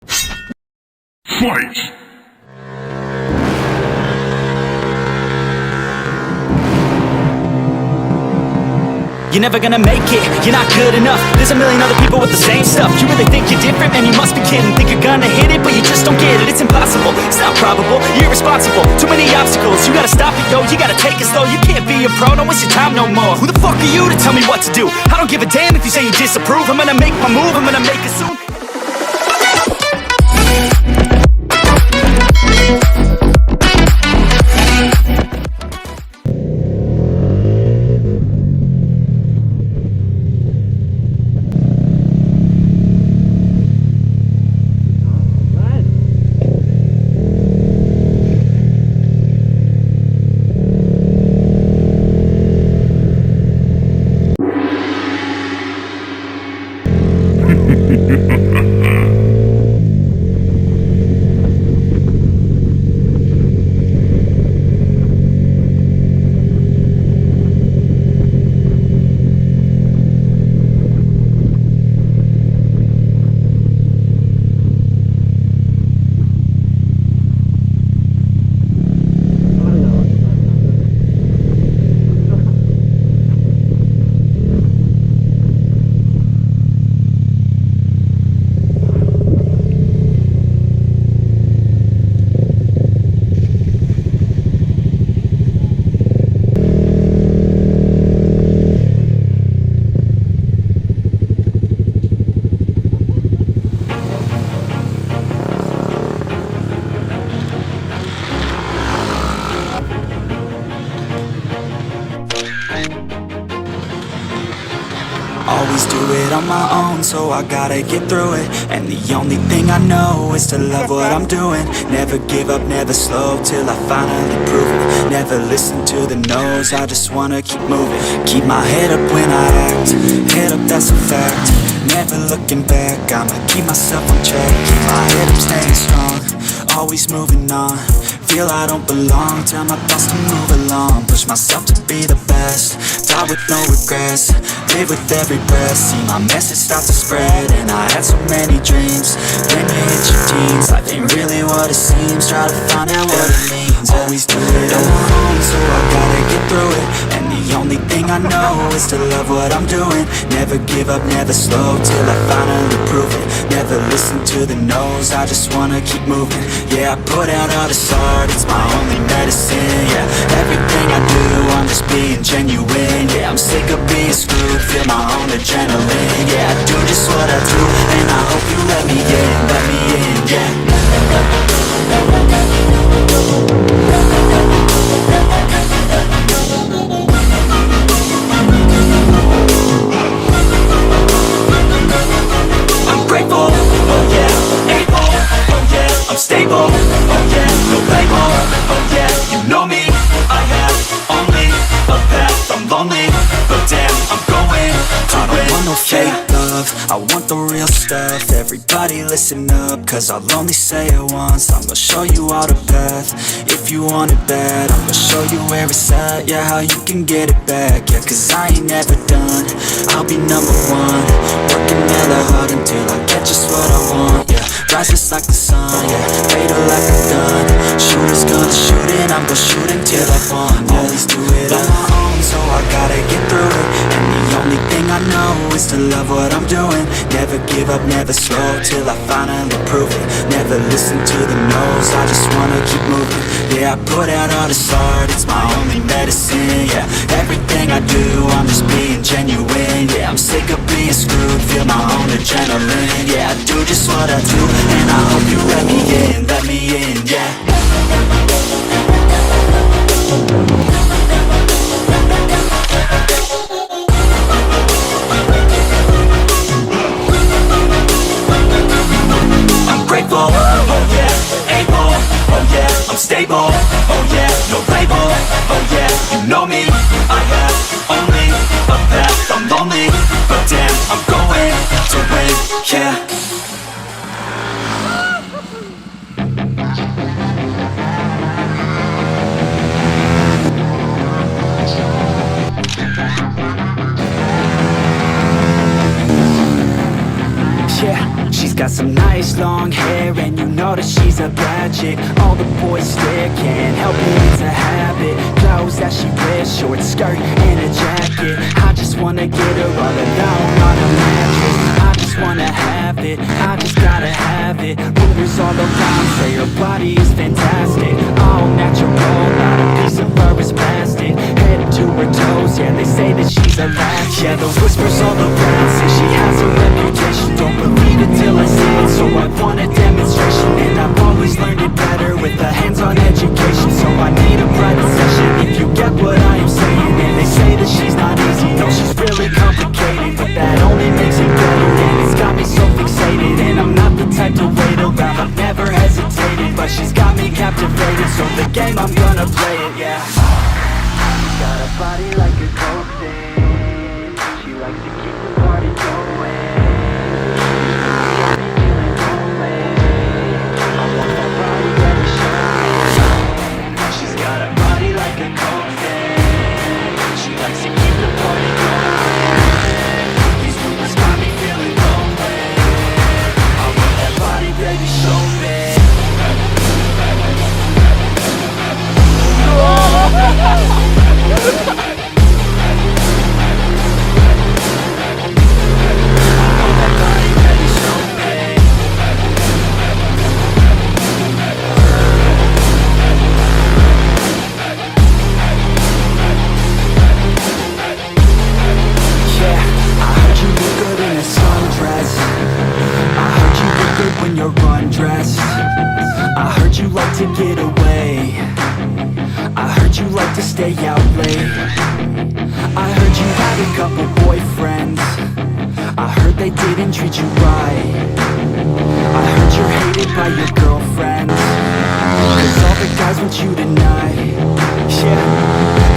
Fight! You're never gonna make it, you're not good enough. There's a million other people with the same stuff. You really think you're different? Man, you must be kidding. Think you're gonna hit it, but you just don't get it. It's impossible, it's not probable, you're irresponsible. Too many obstacles, you gotta stop it, yo. You gotta take it slow, you can't be a pro. Don't waste your time no more. Who the fuck are you to tell me what to do? I don't give a damn if you say you disapprove. I'm gonna make my move, I'm gonna make it soon. Always do it on my own, so I gotta get through it. And the only thing I know is to love what I'm doing. Never give up, never slow, till I finally prove it. Never listen to the no's, I just wanna keep moving. Keep my head up when I act, head up, that's a fact. Never looking back, I'ma keep myself on track. Keep my head up, staying strong, always moving on. Feel I don't belong, tell my thoughts to move along. Push myself to be the best, die with no regrets. Live with every breath, see my message start to spread. And I had so many dreams, then you hit your teens. Life ain't really what it seems, try to find out what it means. Always do it on my own, so I gotta get through it. And the only thing I know is to love what I'm doing. Never give up, never slow, till I finally prove it. Never listen to the no's, I just wanna keep moving. Yeah, I put out all this art, it's my only medicine. Yeah, everything I do, I'm just being genuine. Yeah, I'm sick of being screwed, feel my own adrenaline. Yeah, I do just what I do, and I hope you let me in, yeah. I'm grateful, oh yeah, able, oh yeah, I'm stable, oh yeah, no label, oh yeah, you know me, I have only a path, I'm lonely, but damn, I'm going to win. I don't want no fake love, I want the real stuff. Everybody listen up, cause I'll only say it once. I'm gonna show you all the path, if you want it bad. I'm gonna show you where it's at, yeah, how you can get it back. Yeah, cause I ain't never done, I'll be number one. Working hella hard until I get just what I want, yeah. Rises like the sun, yeah, fatal like a gun. Shooters gonna shoot and I'm gonna shoot until I won, yeah. Always do it on my own, so I gotta get through it. And the only thing I know is to love what I'm doing. Never give up, never slow, till I finally prove it. Never listen to the no's, I just wanna keep moving. Yeah, I put out all this art, it's my only medicine. Yeah, everything I do, I'm just being genuine. Yeah, I'm sick of being screwed, feel my own adrenaline. Yeah, I do just what I do, and I hope you let me in, yeah. I'm grateful, oh yeah, able, oh yeah, I'm stable, oh yeah, no label, oh yeah, you know me, I have only a path, I'm lonely, but damn, I'm going to win, yeah. She's got some nice long hair, and you know that she's a bad chick. All the boys stare, can't help it, it's a habit. Clothes that she wears, short skirt and a jacket. I just wanna get her all alone on a mattress. I just wanna have it, I just gotta have it. Rumors all around say her body is fantastic. All natural, not a piece of her is plastic. Head to her toes, yeah, they say that she's a latch. Yeah, the whispers all around say she has a reputation. Don't believe it till I see it, so I want a demonstration. And I've always learned it better with a hands-on education. So I need a private session if you get what I am saying. And they say that she's not easy, no, she's really complicated, but that only makes it better. And it's got me so fixated, and I'm not the type to wait around. I've never hesitated, but she's got me captivated. So the game, I'm gonna play it, yeah. She's got a body like a coke thing. She likes to keep the party going. She's got a body like a coke thing. She likes to keep the party going. These rumors got me feeling lonely. I want that body, baby, show me. When you're undressed, I heard you like to get away. I heard you like to stay out late. I heard you had a couple boyfriends. I heard they didn't treat you right. I heard you're hated by your girlfriends, 'cause all the guys want you tonight. Yeah,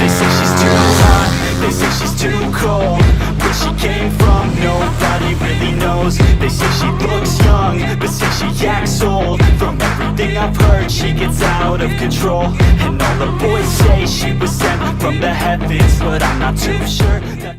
they say she's too hot, they say she's too cold. Where she came from, nobody really knows. They say she looks young, but say she acts old. From everything I've heard, she gets out of control. And all the boys say she was sent from the heavens, but I'm not too sure that